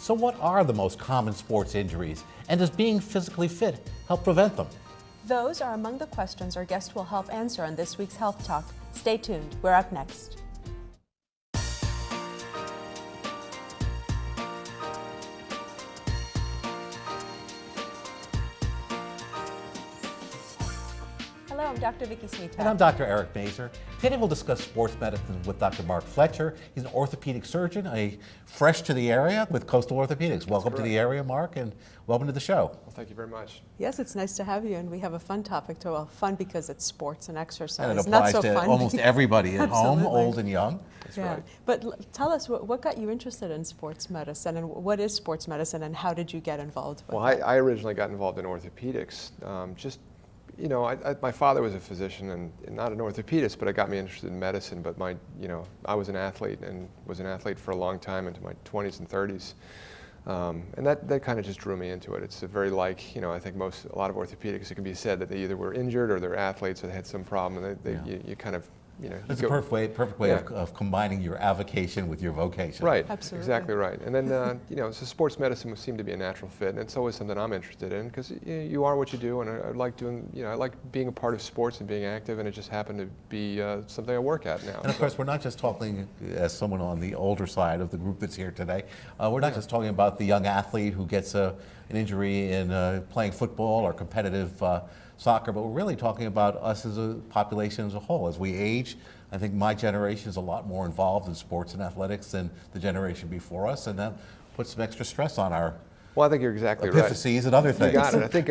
So what are the most common sports injuries, and does being physically fit help prevent them? Those are among the questions our guest will help answer on this week's Health Talk. Stay tuned. We're up next. Hello, I'm Dr. Vicki Smeaton. And I'm Dr. Eric Mazer. Today we'll discuss sports medicine with Dr. Mark Fletcher. He's an orthopedic surgeon, fresh to the area with Coastal Orthopedics. Welcome to the area, Mark, and welcome to the show. Well, thank you very much. Yes, it's nice to have you, and we have a fun topic too. Well, fun because it's sports and exercise. And it applies Not so to fun. almost everybody at home, Absolutely. old and young. That's Yeah, right. but tell us what got you interested in sports medicine, and what is sports medicine, and how did you get involved with Well, it? I originally got involved in orthopedics. My father was a physician and not an orthopedist, but it got me interested in medicine. But I was an athlete and was an athlete for a long time into my 20s and 30s. And that kind of just drew me into it. It's a very I think a lot of orthopedics, it can be said that they either were injured or they're athletes or they had some problem, and you kind of, It's a perfect way of combining your avocation with your vocation. Right, Absolutely. exactly right. And then, so sports medicine seemed to be a natural fit, and it's always something I'm interested in because you are what you do, and I like doing, I like being a part of sports and being active, and it just happened to be something I work at now. And of course, we're not just talking as someone on the older side of the group that's here today. We're not just talking about the young athlete who gets an injury in playing football or competitive soccer, but we're really talking about us as a population as a whole. As we age, I think my generation is a lot more involved in sports and athletics than the generation before us, and that puts some extra stress on our Well, I think you're exactly epiphyses and other right. things. You got it. I think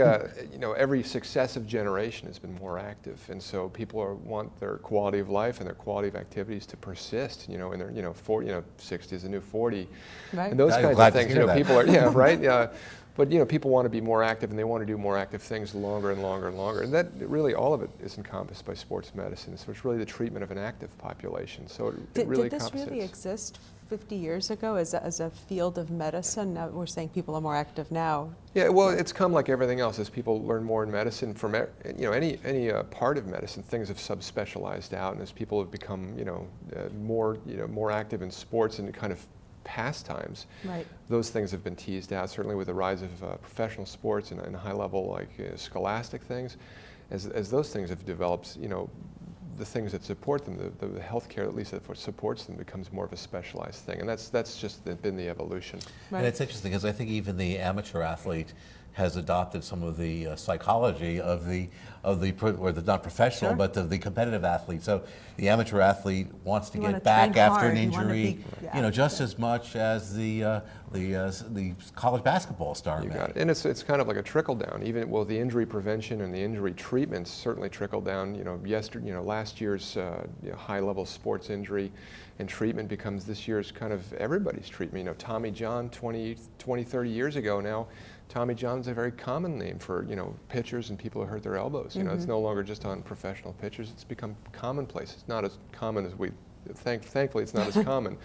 every successive generation has been more active, and so people want their quality of life and their quality of activities to persist. In their 60 is a new 40, Right. and those I'm kinds glad of to things. hear that. People are right. But people want to be more active, and they want to do more active things longer and longer and longer. And that really, all of it is encompassed by sports medicine. So it's really the treatment of an active population. So it really Did this really encompasses. exist 50 years ago as a field of medicine? Now we're saying people are more active now. Yeah, well, it's come like everything else. As people learn more in medicine, from any part of medicine, things have subspecialized out, and as people have become more active in sports and kind of pastimes, Right. those things have been teased out. Certainly with the rise of professional sports and high level scholastic things, as those things have developed, the things that support them, the healthcare at least that supports them, becomes more of a specialized thing, and that's just been the evolution. Right. And it's interesting because I think even the amateur athlete has adopted some of the psychology of the not professional, Sure. but the competitive athlete. So the amateur athlete wants to You wanna get back train after hard, an you wanna injury, be just as much as the college basketball star. You may. got it. And it's kind of like a trickle down. Even the injury prevention and the injury treatments certainly trickle down. Last year's high level sports injury and treatment becomes this year's kind of everybody's treatment. Tommy John 20, 30 years ago now, Tommy John's a very common name for pitchers and people who hurt their elbows. It's no longer just on professional pitchers. It's become commonplace. It's not as common as we thankfully it's not as common,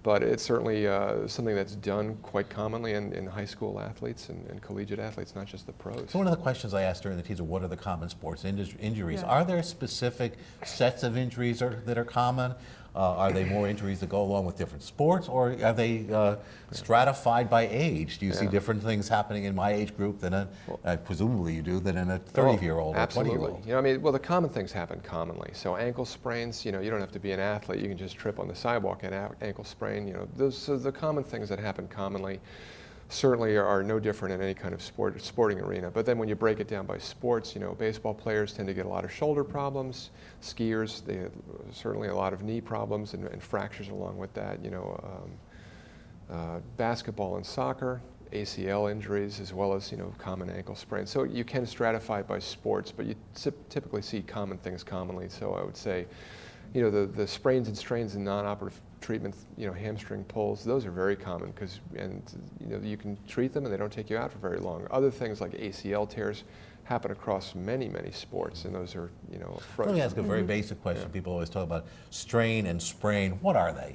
but it's certainly something that's done quite commonly in high school athletes and collegiate athletes, not just the pros. So one of the questions I asked during the teaser, what are the common sports injuries? Yeah. Are there specific sets of injuries that are common? Are they more injuries that go along with different sports, or are they stratified by age? Do you see different things happening in my age group than presumably you do, than in a 30-year-old or 20-year-old? Absolutely. The common things happen commonly. So ankle sprains, you don't have to be an athlete. You can just trip on the sidewalk and ankle sprain. So the common things that happen commonly certainly are no different in any kind of sporting arena. But then when you break it down by sports, baseball players tend to get a lot of shoulder problems. Skiers, they have certainly a lot of knee problems and fractures along with that. Basketball and soccer, ACL injuries, as well as common ankle sprains. So you can stratify it by sports, but you typically see common things commonly. So I would say, the sprains and strains and non-operative treatments, hamstring pulls, those are very common because you can treat them and they don't take you out for very long. Other things like ACL tears happen across many sports, and those are Let me ask a very basic question. Yeah. People always talk about strain and sprain. What are they?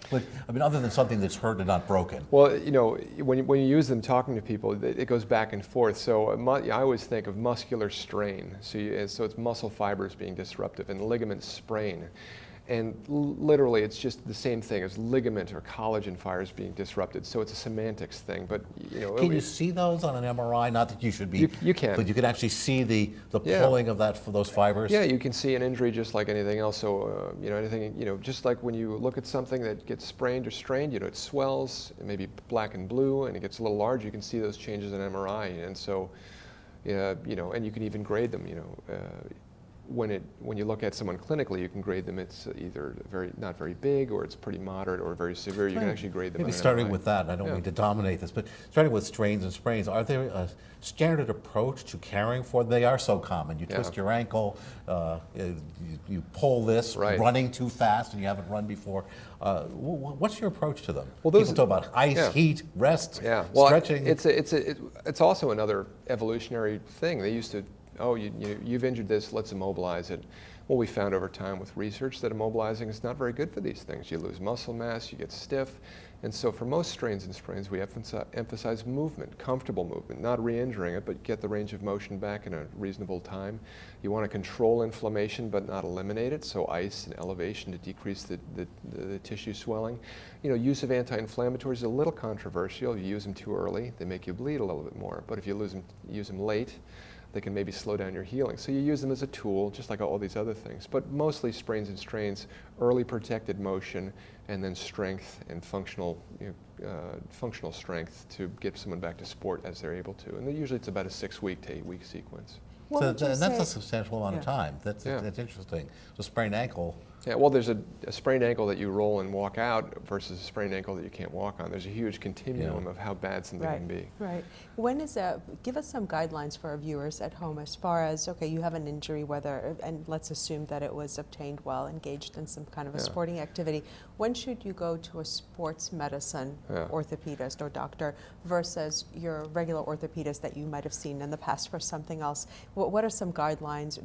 Other than something that's hurt and not broken. Well, when you use them talking to people, it goes back and forth. So I always think of muscular strain. So it's muscle fibers being disruptive, and ligament sprain. And literally, it's just the same thing as ligament or collagen fibers being disrupted. So it's a semantics thing. But Can you see those on an MRI? Not that you should be. You can. But you can actually see the Yeah. pulling of that for those fibers. Yeah, you can see an injury just like anything else. So anything, just like when you look at something that gets sprained or strained, it swells, it may be black and blue, and it gets a little large. You can see those changes in MRI, and so and you can even grade them. When you look at someone clinically, you can grade them. It's either not very big, or it's pretty moderate, or very severe. You can actually grade them. Maybe on an starting MRI. with that, I don't mean to dominate this, but starting with strains and sprains, are there a standard approach to caring for them? They are so common. You twist your ankle, you pull this, Right. running too fast, and you haven't run before. What's your approach to them? Well, those- People talk about ice, heat, rest, Yeah, well, stretching. it's also another evolutionary thing. They used to, you've injured this, let's immobilize it. Well, we found over time with research that immobilizing is not very good for these things. You lose muscle mass, you get stiff, and so for most strains and sprains, we emphasize movement, comfortable movement, not re-injuring it, but get the range of motion back in a reasonable time. You want to control inflammation, but not eliminate it, so ice and elevation to decrease the tissue swelling. Use of anti-inflammatories is a little controversial. You use them too early, they make you bleed a little bit more, but if you use them late, they can maybe slow down your healing. So you use them as a tool, just like all these other things. But mostly sprains and strains, early protected motion, and then strength and functional strength to get someone back to sport as they're able to. And usually it's about a 6-week to 8-week sequence. And that's a substantial amount of time. That's Yeah. interesting. So sprained ankle. Yeah, well, there's a sprained ankle that you roll and walk out versus a sprained ankle that you can't walk on. There's a huge continuum of how bad something can be. Right. Give us some guidelines for our viewers at home as far as, okay, you have an injury, and let's assume that it was obtained while engaged in some kind of a sporting activity. When should you go to a sports medicine orthopedist or doctor versus your regular orthopedist that you might have seen in the past for something else? What are some guidelines?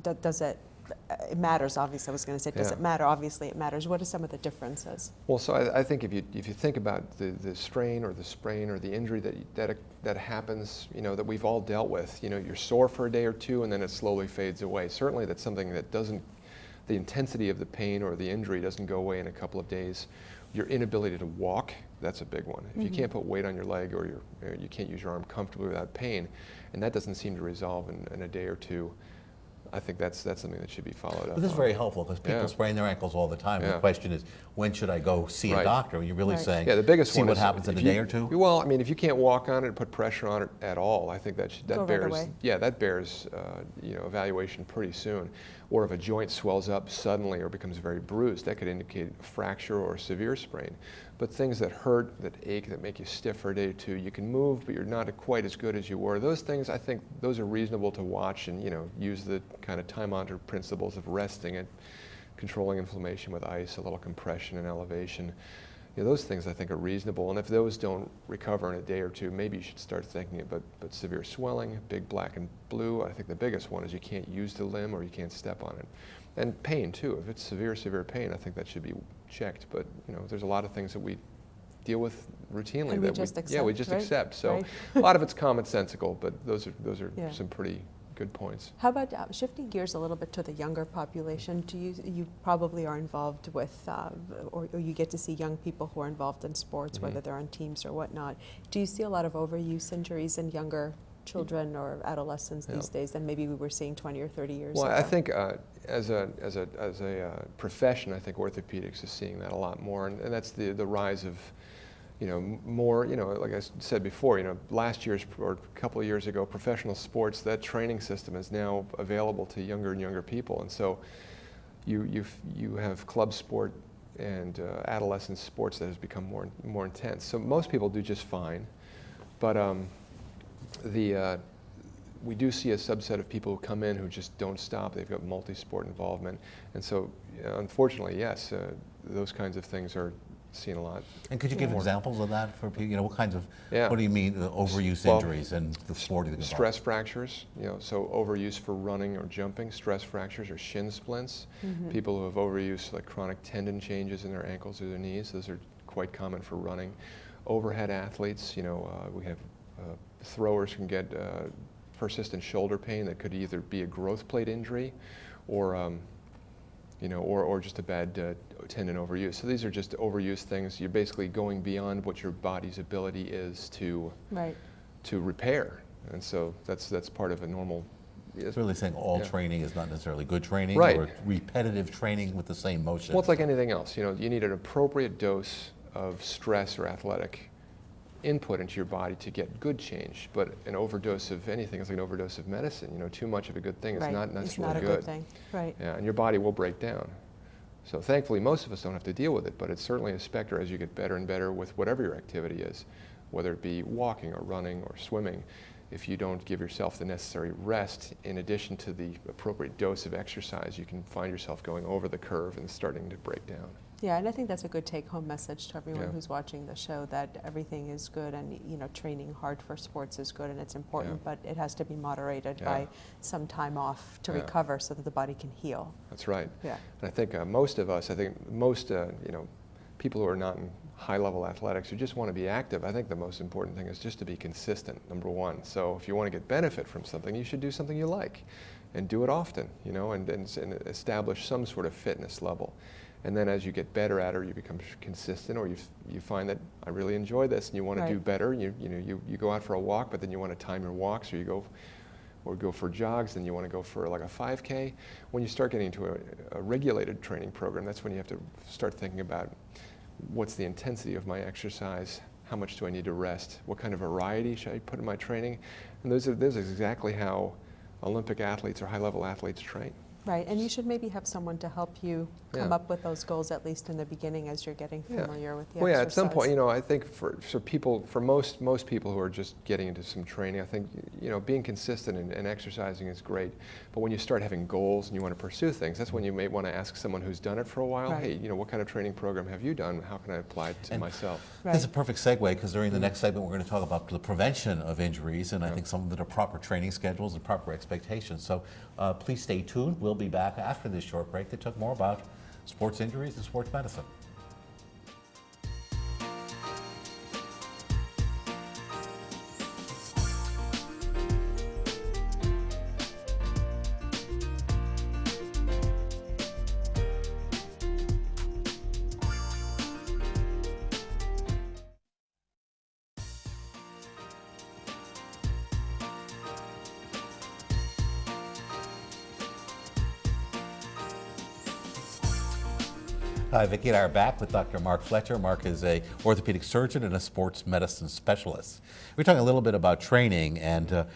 It matters, obviously. I was going to say, does it matter? Obviously, it matters. What are some of the differences? Well, so I think if you think about the strain or the sprain or the injury that happens, that we've all dealt with, you're sore for a day or two and then it slowly fades away. Certainly, that's something that the intensity of the pain or the injury doesn't go away in a couple of days. Your inability to walk, that's a big one. If you can't put weight on your leg or you can't use your arm comfortably without pain, and that doesn't seem to resolve in a day or two, I think that's something that should be followed up. But this is on. very helpful because people sprain their ankles all the time. Yeah. The question is, when should I go see a doctor? You're really saying, the biggest see one what is happens in a day or two? Well, if you can't walk on it, put pressure on it at all, I think that bears evaluation pretty soon. Or if a joint swells up suddenly or becomes very bruised, that could indicate a fracture or a severe sprain. But things that hurt, that ache, that make you stiff for a day or two, you can move, but you're not quite as good as you were. Those things, I think, those are reasonable to watch and use the kind of time-honored principles of resting it, controlling inflammation with ice, a little compression and elevation. Those things I think are reasonable, and if those don't recover in a day or two, maybe you should start thinking about severe swelling, big black and blue. I think the biggest one is you can't use the limb or you can't step on it. And pain too. If it's severe pain, I think that should be checked. But there's a lot of things that we deal with routinely and that we just accept. accept. So a lot of it's commonsensical, but those are some pretty good points. How about shifting gears a little bit to the younger population? You probably are involved with, or you get to see young people who are involved in sports, whether they're on teams or whatnot. Do you see a lot of overuse injuries in younger children or adolescents these days than maybe we were seeing 20 or 30 years ago? Well, I think as a profession, I think orthopedics is seeing that a lot more, and that's the rise of more, like I said before, last year's or a couple of years ago, professional sports, that training system is now available to younger and younger people. And so you have club sport and adolescent sports that has become more intense. So most people do just fine, but we do see a subset of people who come in who just don't stop. They've got multi-sport involvement. And so unfortunately, yes, those kinds of things are seen a lot. And could you give examples of that for people? What kinds of, what do you mean, overuse injuries and the sport? Stress fractures, so overuse for running or jumping, stress fractures or shin splints. People who have overuse, like chronic tendon changes in their ankles or their knees, those are quite common for running. Overhead athletes, we have throwers can get persistent shoulder pain that could either be a growth plate injury or or just a bad tendon overuse. So these are just overuse things. You're basically going beyond what your body's ability is to repair, and so that's part of a normal. It's really saying all training is not necessarily good training, Right. or repetitive training with the same motion. Well, it's like anything else. You need an appropriate dose of stress or athletic input into your body to get good change. But an overdose of anything is like an overdose of medicine. Too much of a good thing is not necessarily it's not a good thing. Right. Yeah, and your body will break down. So thankfully, most of us don't have to deal with it, but it's certainly a specter as you get better and better with whatever your activity is, whether it be walking or running or swimming. If you don't give yourself the necessary rest in addition to the appropriate dose of exercise, you can find yourself going over the curve and starting to break down. Yeah, and I think that's a good take-home message to everyone who's watching the show, that everything is good, and training hard for sports is good and it's important, but it has to be moderated by some time off to recover so that the body can heal. That's right. Yeah. And I think most people who are not in high-level athletics who just want to be active, I think the most important thing is just to be consistent, number one. So if you want to get benefit from something, you should do something you like and do it often, and establish some sort of fitness level. And then as you get better at it, or you become consistent, or you find that I really enjoy this and you want to do better, you go out for a walk, but then you want to time your walks, or go for jogs, then you want to go for like a 5K. When you start getting into a regulated training program, that's when you have to start thinking about what's the intensity of my exercise, how much do I need to rest, what kind of variety should I put in my training, and those are exactly how Olympic athletes or high-level athletes train. Right, and you should maybe have someone to help you come up with those goals, at least in the beginning, as you're getting familiar with the exercise. At some point, I think for most people who are just getting into some training, I think, being consistent and exercising is great. But when you start having goals and you want to pursue things, that's when you may want to ask someone who's done it for a while, hey, what kind of training program have you done? How can I apply it to myself? Right. This is a perfect segue, because during the next segment, we're going to talk about the prevention of injuries, and I think some of the proper training schedules and proper expectations. So please stay tuned. We'll be back after this short break to talk more about sports injuries and sports medicine. Hi, Vicki and I are back with Dr. Mark Fletcher. Mark is an orthopedic surgeon and a sports medicine specialist. We're talking a little bit about training and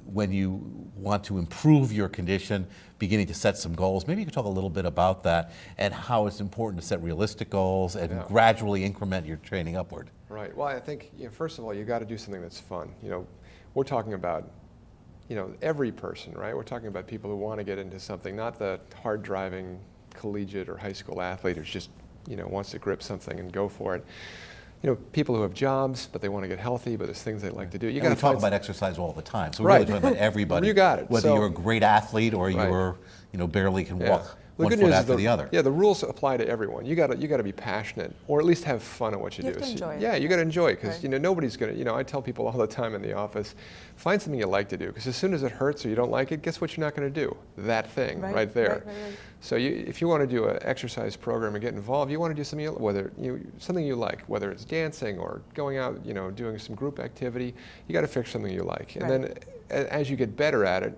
when you want to improve your condition, beginning to set some goals. Maybe you could talk a little bit about that and how it's important to set realistic goals and gradually increment your training upward. Right. Well, I think, first of all, you got to do something that's fun. We're talking about every person, right? We're talking about people who want to get into something, not the hard-driving collegiate or high school athlete who's just, wants to grip something and go for it. People who have jobs, but they want to get healthy, but there's things they like to do. You got to talk about exercise all the time, so we're really talking about everybody. You got it. Whether you're a great athlete or you're, barely can walk one foot after the other. Yeah, the rules apply to everyone. You got to be passionate, or at least have fun at what you do. You have to enjoy it. Yeah, you got to enjoy it, because nobody's gonna. I tell people all the time in the office, find something you like to do, because as soon as it hurts or you don't like it, guess what you're not going to do? That thing right there. Right. So if you want to do an exercise program and get involved, you want to do something something you like, whether it's dancing or going out, doing some group activity. You got to fix something you like, and then as you get better at it,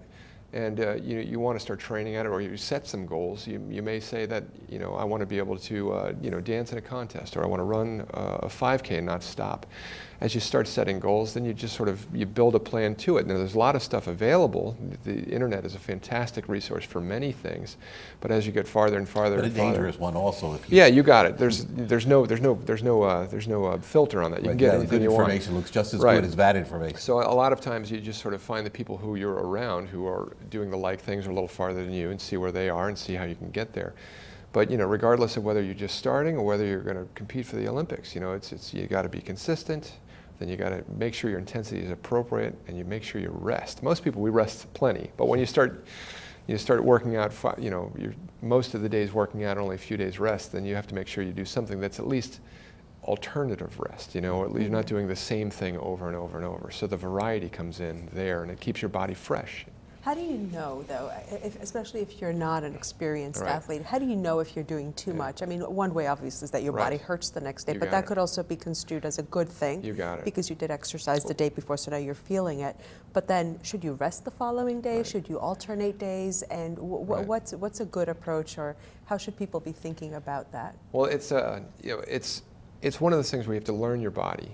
and you want to start training at it, or you set some goals, you may say that, I want to be able to dance in a contest, or I want to run a 5K and not stop. As you start setting goals, then you just you build a plan to it. Now, there's a lot of stuff available. The internet is a fantastic resource for many things, but as you get farther and farther, but a dangerous one also. You got it. There's no filter on that. You can get anything you want. Good information looks just as good as bad information. So a lot of times you just sort of find the people who you're around who are doing the like things or a little farther than you, and see where they are and see how you can get there. But regardless of whether you're just starting or whether you're going to compete for the Olympics, you got to be consistent. Then you got to make sure your intensity is appropriate, and you make sure you rest. Most people, we rest plenty, but when you start working out, you're most of the days working out, only a few days rest, then you have to make sure you do something that's at least alternative rest, or at least you're not doing the same thing over and over and over. So the variety comes in there, and it keeps your body fresh. How do you know, though, especially if you're not an experienced Right. athlete, how do you know if you're doing too much? I mean, one way, obviously, is that your Right. body hurts the next day, You but got that it. could also be construed as a good thing. You got it. Because you did exercise the day before, so now you're feeling it. But then, should you rest the following day? Right. Should you alternate days? And Right. what's a good approach, or how should people be thinking about that? Well, it's it's one of those things where you have to learn your body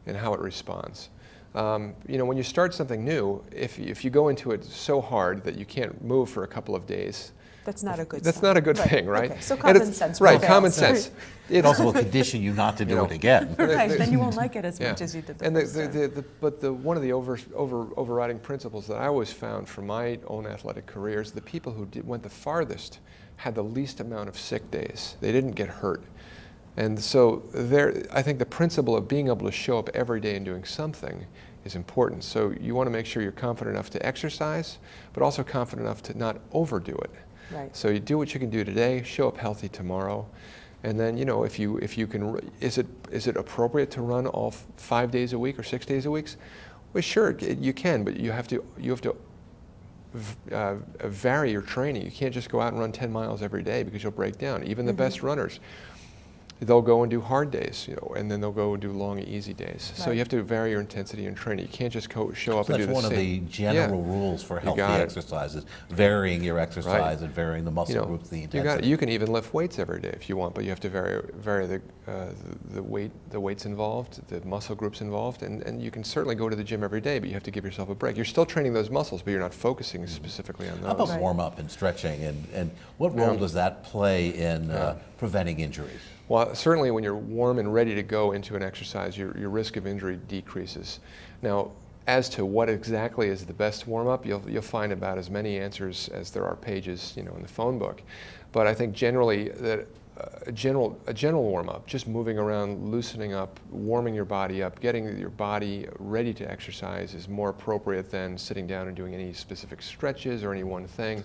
and how it responds. When you start something new, if you go into it so hard that you can't move for a couple of days, That's not a good that's sign. not a good Right. thing, right? Okay. So And common it's- sense. Right, prevails. common sense. It also will condition you not to do it again. Right, then you won't like it as Yeah. much as you did the And first time. but one of the overriding principles that I always found from my own athletic careers, the people who went the farthest had the least amount of sick days. They didn't get hurt. And so I think the principle of being able to show up every day and doing something is important. So you want to make sure you're confident enough to exercise, but also confident enough to not overdo it. Right. So you do what you can do today, show up healthy tomorrow, and then if you can, is it appropriate to run all 5 days a week or 6 days a week? Well, sure, you can, but you have to vary your training. You can't just go out and run 10 miles every day because you'll break down. Even the best runners, they'll go and do hard days, and then they'll go and do long, easy days. So Right. you have to vary your intensity in training. You can't just show up So and that's do the one of same. the general rules for healthy got it. exercises, varying your exercise and varying the muscle groups, the You got it. intensity. You can even lift weights every day if you want, but you have to vary the weights involved, the muscle groups involved, and you can certainly go to the gym every day, but you have to give yourself a break. You're still training those muscles, but you're not focusing specifically on How those. about warm-up and stretching, and what role does that play in preventing injuries? Well, certainly when you're warm and ready to go into an exercise, your risk of injury decreases. Now, as to what exactly is the best warm-up, you'll find about as many answers as there are pages, in the phone book. But I think generally that a general warm-up, just moving around, loosening up, warming your body up, getting your body ready to exercise is more appropriate than sitting down and doing any specific stretches or any one thing.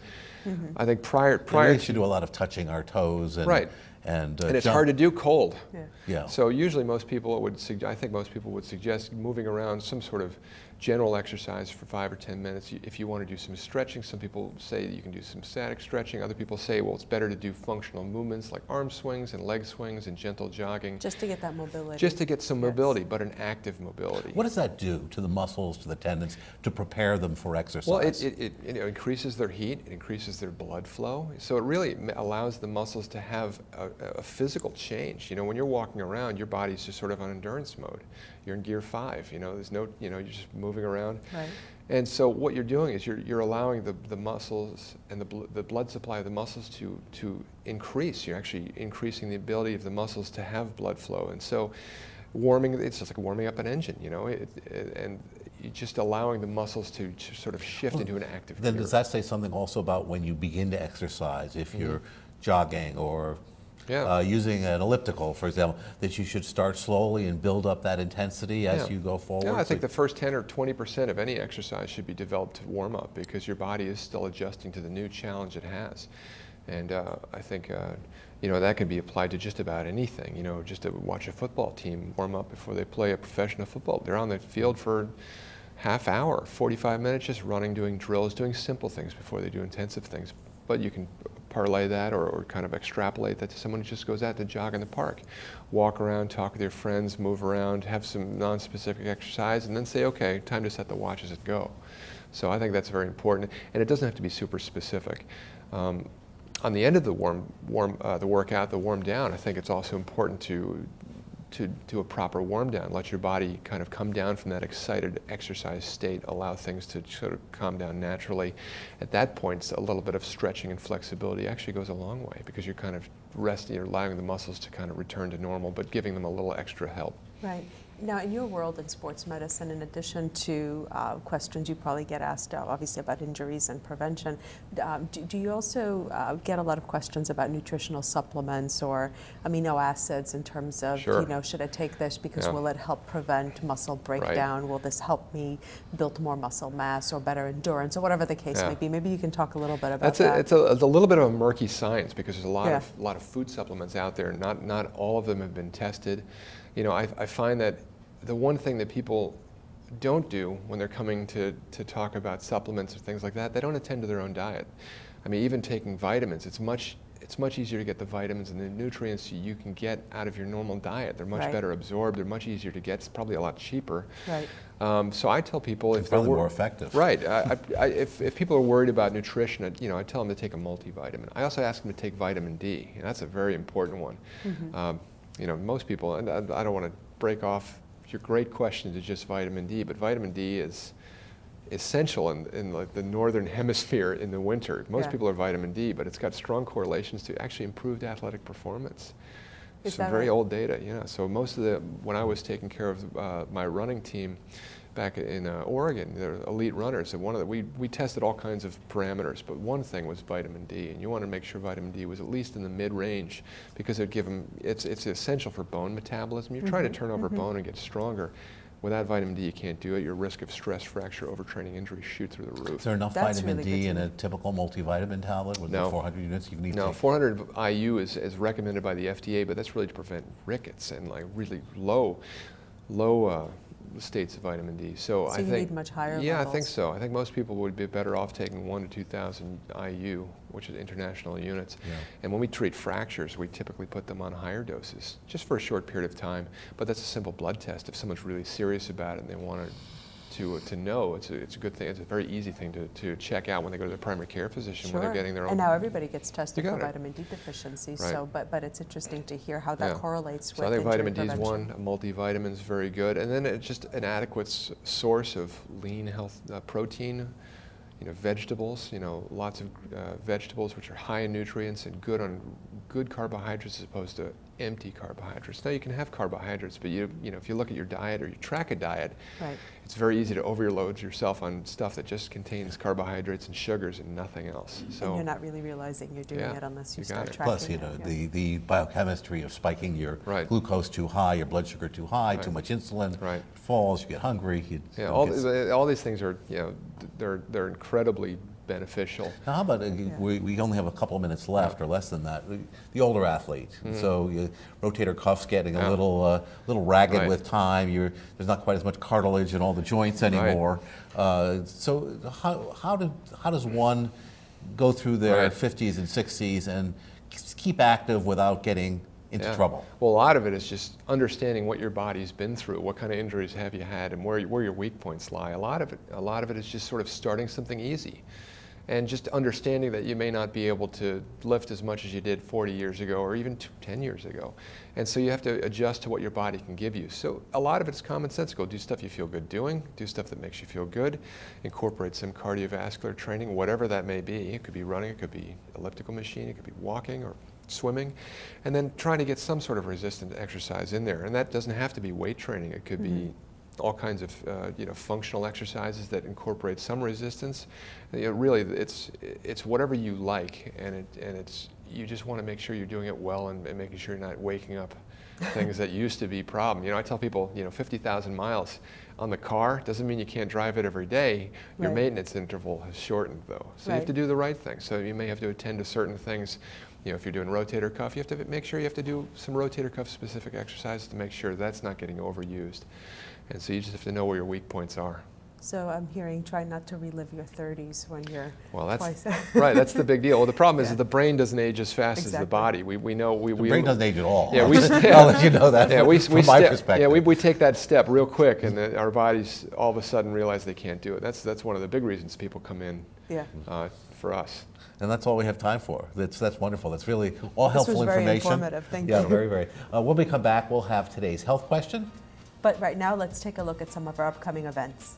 I think prior We used to to do a lot of touching our toes and Right. and it's jump. hard to do cold. Yeah. Yeah. So usually most people I think most people would suggest moving around, some sort of general exercise for 5 or 10 minutes. If you want to do some stretching, some people say that you can do some static stretching. Other people say, well, it's better to do functional movements like arm swings and leg swings and gentle jogging. Just to get that mobility. Just to get some Yes. mobility, but an active mobility. What does that do to the muscles, to the tendons, to prepare them for exercise? Well, it increases their heat, it increases their blood flow. So it really allows the muscles to have a physical change. When you're walking around, your body's just sort of on endurance mode. You're in gear 5. There's no, you're just moving around. Right. And so what you're doing is you're allowing the muscles and the blood supply of the muscles to increase. You're actually increasing the ability of the muscles to have blood flow. And so it's just like warming up an engine, and you're just allowing the muscles to sort of shift into an active Then gear. does that say something also about when you begin to exercise, if you're jogging or Yeah. using an elliptical, for example, that you should start slowly and build up that intensity as Yeah. you go forward? Yeah, I think So- the first 10 or 20% of any exercise should be developed to warm up because your body is still adjusting to the new challenge it has. And I think that can be applied to just about anything. Just to watch a football team warm up before they play a professional football. They're on the field for half hour, 45 minutes, just running, doing drills, doing simple things before they do intensive things. But you can parlay that or kind of extrapolate that to someone who just goes out to jog in the park, walk around, talk with your friends, move around, have some non-specific exercise, and then say, okay, time to set the watches and go. So I think that's very important, and it doesn't have to be super specific. On the end of the workout, the warm down, I think it's also important to do a proper warm down. Let your body kind of come down from that excited exercise state, allow things to sort of calm down naturally. At that point, a little bit of stretching and flexibility actually goes a long way because you're kind of resting, you're allowing the muscles to kind of return to normal, but giving them a little extra help. Right. Now, in your world in sports medicine, in addition to questions you probably get asked, obviously, about injuries and prevention, do you also get a lot of questions about nutritional supplements or amino acids in terms of, Sure. Should I take this because Yeah. will it help prevent muscle breakdown? Will this help me build more muscle mass or better endurance or whatever the case Yeah. may be? Maybe you can talk a little bit about It's a little bit of a murky science because there's a lot Yeah. of food supplements out there. Not all of them have been tested. I find that the one thing that people don't do when they're coming to talk about supplements or things like that, they don't attend to their own diet. I mean, even taking vitamins, it's much easier to get the vitamins and the nutrients you can get out of your normal diet. They're much better absorbed. They're much easier to get. It's probably a lot cheaper. Right. So I tell people It's probably more effective. Right. If people are worried about nutrition, I tell them to take a multivitamin. I also ask them to take vitamin D, and that's a very important one. Most people, and I don't want to break off your great question to just vitamin D, but vitamin D is essential in like the northern hemisphere in the winter. Most people are vitamin D, but it's got strong correlations to actually improved athletic performance. Is Some that very right? old data, yeah. So when I was taking care of my running team back in Oregon, they're elite runners, and we tested all kinds of parameters, but one thing was vitamin D, and you want to make sure vitamin D was at least in the mid-range, because it'd give them, it's essential for bone metabolism. You're trying to turn over bone and get stronger. Without vitamin D, you can't do it. Your risk of stress, fracture, overtraining, injury shoot through the roof. Is there enough That's vitamin really D good in to a typical multivitamin tablet with the 400 units you need? No, 400 IU is recommended by the FDA, but that's really to prevent rickets and like really low states of vitamin D. So I you think need much higher Yeah, levels. I think so. I think most people would be better off taking 1,000 to 2,000 IU, which is international units. Yeah. And when we treat fractures, we typically put them on higher doses, just for a short period of time. But that's a simple blood test. If someone's really serious about it and they want to know, it's a good thing. It's a very easy thing to check out when they go to their primary care physician when they're getting their own. And now everybody gets tested You for got it. vitamin D deficiency. Right. So, but it's interesting to hear how that correlates with So I think injury vitamin D is prevention. one, a multivitamin is very good, and then it's just an adequate source of lean health protein. Vegetables. Lots of vegetables which are high in nutrients and good carbohydrates as opposed to empty carbohydrates. Now you can have carbohydrates, but if you look at your diet or you track a diet, it's very easy to overload yourself on stuff that just contains carbohydrates and sugars and nothing else. So and you're not really realizing you're doing it unless you start got it. tracking Plus, it. the biochemistry of spiking your glucose too high, your blood sugar too high, too much insulin, falls, you get hungry. All these things are, they're incredibly beneficial. Now, how about, we only have a couple of minutes left or less than that, the older athlete. So rotator cuff's getting a little ragged with time. There's not quite as much cartilage in all the joints anymore. So how does one go through their 50s and 60s and keep active without getting into trouble? Well, a lot of it is just understanding what your body's been through, what kind of injuries have you had, and where your weak points lie. A lot of it is just sort of starting something easy, and just understanding that you may not be able to lift as much as you did 40 years ago or even 10 years ago. And so you have to adjust to what your body can give you. So a lot of it's commonsensical. Do stuff you feel good doing, do stuff that makes you feel good, incorporate some cardiovascular training, whatever that may be. It could be running, it could be elliptical machine, it could be walking or swimming, and then trying to get some sort of resistant exercise in there. And that doesn't have to be weight training. It could be all kinds of functional exercises that incorporate some resistance. Really, it's whatever you like, and you just want to make sure you're doing it well and making sure you're not waking up things that used to be a problem. I tell people, 50,000 miles on the car doesn't mean you can't drive it every day. Your maintenance interval has shortened, though. So you have to do the right thing. So you may have to attend to certain things. If you're doing rotator cuff, you have to make sure you have to do some rotator cuff specific exercises to make sure that's not getting overused. And so you just have to know where your weak points are. So I'm hearing try not to relive your 30s when you're that's right. That's the big deal. Well, the problem is that the brain doesn't age as fast as the body. We know the brain doesn't age at all. Yeah, I'll let you know that. From my perspective. Yeah, we take that step real quick, and our bodies all of a sudden realize they can't do it. That's one of the big reasons people come in for us. And that's all we have time for. That's wonderful. That's really all helpful information. This was very informative. Thank you. Yeah, very, very. When we come back, we'll have today's health question. But right now, let's take a look at some of our upcoming events.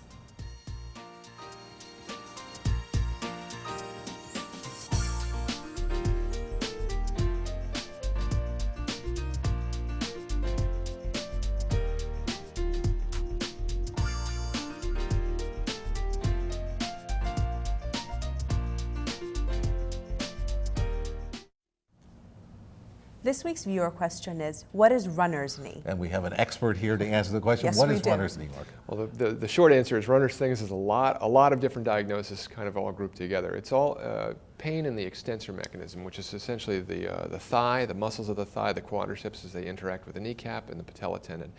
This week's viewer question is, what is runner's knee? And we have an expert here to answer the question. Yes, what we is do. runner's knee, Mark? Well, the short answer is runner's things is a lot of different diagnoses kind of all grouped together. It's all pain in the extensor mechanism, which is essentially the thigh, the muscles of the thigh, the quadriceps as they interact with the kneecap and the patella tendon.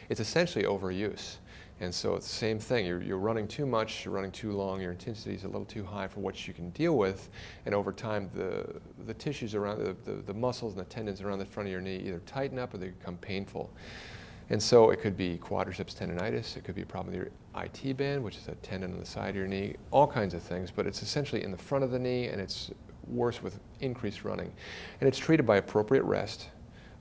It's essentially overuse. And so it's the same thing. You're running too much, you're running too long, your intensity is a little too high for what you can deal with, and over time the tissues around, the muscles and the tendons around the front of your knee either tighten up or they become painful. And so it could be quadriceps tendonitis, it could be a problem with your IT band, which is a tendon on the side of your knee, all kinds of things, but it's essentially in the front of the knee, and it's worse with increased running. And it's treated by appropriate rest,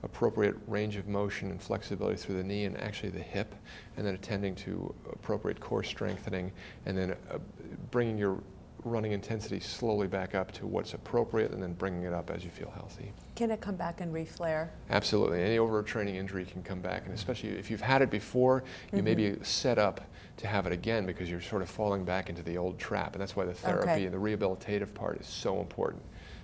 appropriate range of motion and flexibility through the knee and actually the hip, and then attending to appropriate core strengthening, and then bringing your running intensity slowly back up to what's appropriate, and then bringing it up as you feel healthy. Can it come back and reflare? Absolutely. Any overtraining injury can come back, and especially if you've had it before, you may be set up to have it again because you're sort of falling back into the old trap, and that's why the therapy and the rehabilitative part is so important.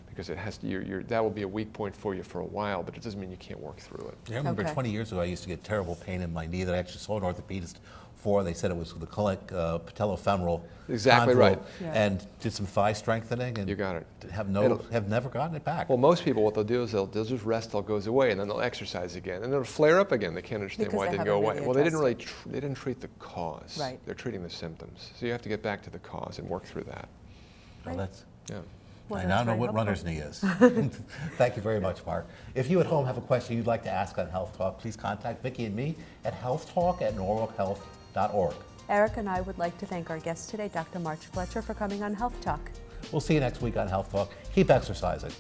Because it has to, that will be a weak point for you for a while, but it doesn't mean you can't work through it. Yeah, I remember 20 years ago, I used to get terrible pain in my knee that I actually saw an orthopedist for. They said it was the patellofemoral Exactly condyle, right. Yeah. and did some thigh strengthening, and You got it. have never gotten it back. Well, most people, what they'll do is they'll just rest till it goes away, and then they'll exercise again, and it'll flare up again. They can't understand Because why it they didn't go haven't away. really Well, they didn't really, addressed they didn't treat the cause. Right. They're treating the symptoms. So you have to get back to the cause and work through that. Well, that's, Yeah. Well, I that's now know very what helpful. runner's knee is. Thank you very much, Mark. If you at home have a question you'd like to ask on Health Talk, please contact Vicki and me at healthtalk@norwalkhealth.org. Eric and I would like to thank our guest today, Dr. March Fletcher, for coming on Health Talk. We'll see you next week on Health Talk. Keep exercising.